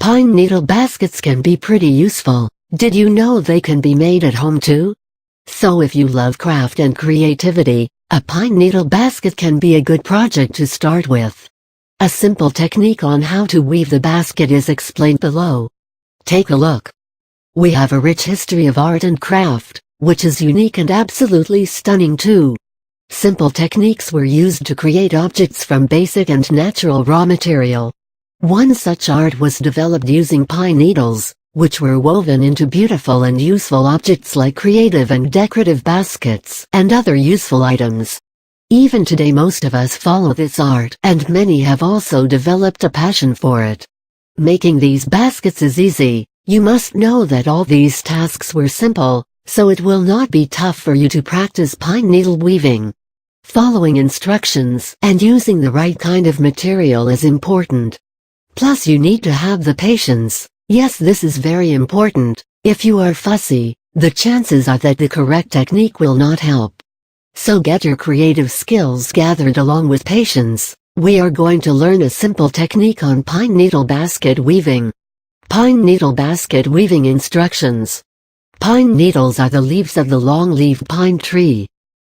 Pine needle baskets can be pretty useful. Did you know they can be made at home too? So if you love craft and creativity, a pine needle basket can be a good project to start with. A simple technique on how to weave the basket is explained below. Take a look. We have a rich history of art and craft, which is unique and absolutely stunning too. Simple techniques were used to create objects from basic and natural raw material. One such art was developed using pine needles, which were woven into beautiful and useful objects like creative and decorative baskets and other useful items. Even today most of us follow this art, and many have also developed a passion for it. Making these baskets is easy. You must know that all these tasks were simple, so it will not be tough for you to practice pine needle weaving. Following instructions and using the right kind of material is important. Plus you need to have the patience. Yes, this is very important. If you are fussy, the chances are that the correct technique will not help. So get your creative skills gathered along with patience. We are going to learn a simple technique on pine needle basket weaving. Pine needle basket weaving instructions. Pine needles are the leaves of the long-leaved pine tree.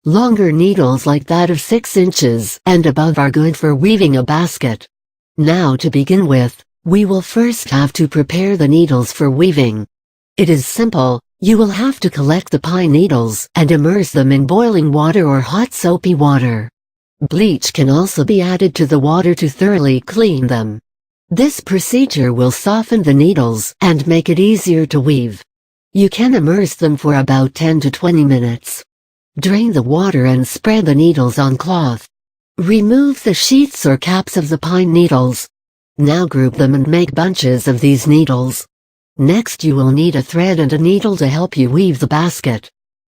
Longer needles like that of 6 inches and above are good for weaving a basket. Now to begin with, we will first have to prepare the needles for weaving. It is simple. You will have to collect the pine needles and immerse them in boiling water or hot soapy water. Bleach can also be added to the water to thoroughly clean them. This procedure will soften the needles and make it easier to weave. You can immerse them for about 10 to 20 minutes. Drain the water and spread the needles on cloth. Remove the sheaths or caps of the pine needles. Now group them and make bunches of these needles. Next you will need a thread and a needle to help you weave the basket.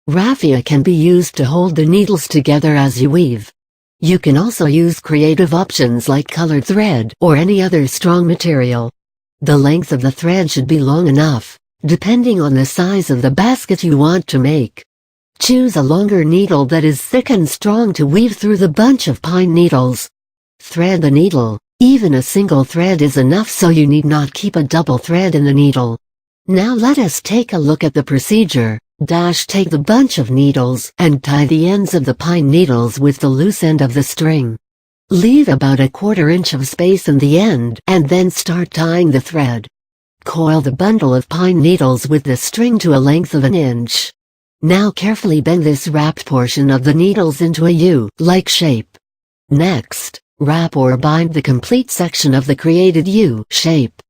Raffia can be used to hold the needles together as you weave. You can also use creative options like colored thread or any other strong material. The length of the thread should be long enough, depending on the size of the basket you want to make. Choose a longer needle that is thick and strong to weave through the bunch of pine needles. Thread the needle. Even a single thread is enough, so you need not keep a double thread in the needle. Now let us take a look at the procedure. Take the bunch of needles and tie the ends of the pine needles with the loose end of the string. Leave about a 1/4 inch of space in the end and then start tying the thread. Coil the bundle of pine needles with the string to a length of 1 inch. Now carefully bend this wrapped portion of the needles into a U-like shape. Next, wrap or bind the complete section of the created U shape.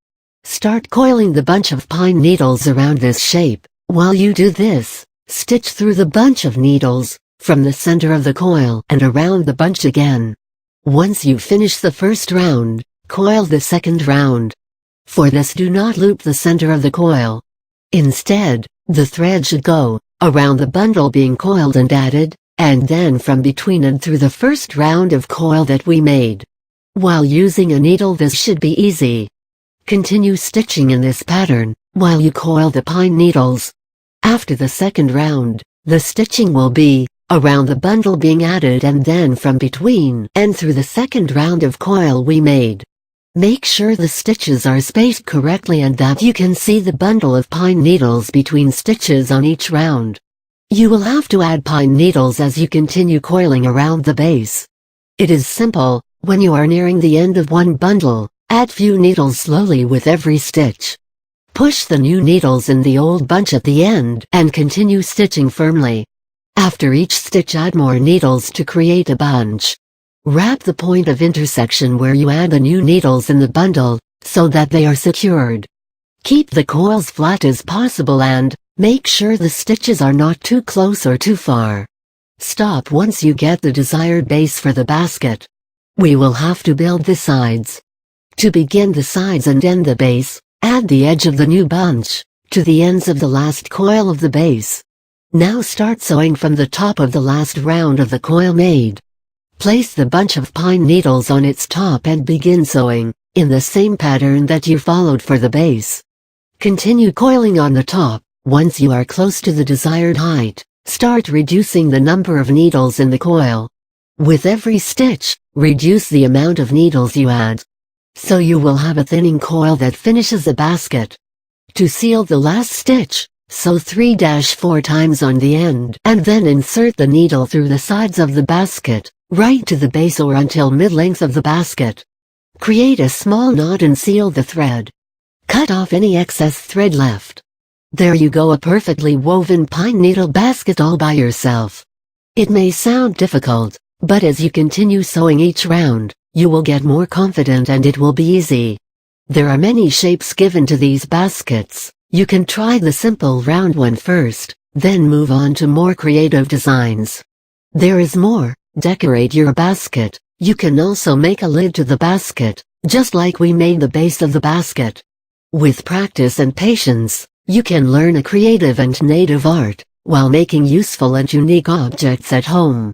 Start coiling the bunch of pine needles around this shape. While you do this, stitch through the bunch of needles, from the center of the coil and around the bunch again. Once you finish the first round, coil the second round. For this, do not loop the center of the coil. Instead, the thread should go around the bundle being coiled and added, and then from between and through the first round of coil that we made. While using a needle, this should be easy. Continue stitching in this pattern while you coil the pine needles. After the second round, the stitching will be around the bundle being added and then from between and through the second round of coil we made. Make sure the stitches are spaced correctly and that you can see the bundle of pine needles between stitches on each round. You will have to add pine needles as you continue coiling around the base. It is simple. When you are nearing the end of one bundle, add few needles slowly with every stitch. Push the new needles in the old bunch at the end and continue stitching firmly. After each stitch, add more needles to create a bunch. Wrap the point of intersection where you add the new needles in the bundle, so that they are secured. Keep the coils flat as possible and make sure the stitches are not too close or too far. Stop once you get the desired base for the basket. We will have to build the sides. To begin the sides and end the base, add the edge of the new bunch to the ends of the last coil of the base. Now start sewing from the top of the last round of the coil made. Place the bunch of pine needles on its top and begin sewing, in the same pattern that you followed for the base. Continue coiling on the top. Once you are close to the desired height, start reducing the number of needles in the coil. With every stitch, reduce the amount of needles you add. So you will have a thinning coil that finishes the basket. To seal the last stitch, sew 3-4 times on the end and then insert the needle through the sides of the basket, right to the base or until mid-length of the basket. Create a small knot and seal the thread. Cut off any excess thread left. There you go, a perfectly woven pine needle basket all by yourself. It may sound difficult, but as you continue sewing each round, you will get more confident and it will be easy. There are many shapes given to these baskets. You can try the simple round one first, then move on to more creative designs. There is more. Decorate your basket. You can also make a lid to the basket, just like we made the base of the basket. With practice and patience, you can learn a creative and native art, while making useful and unique objects at home.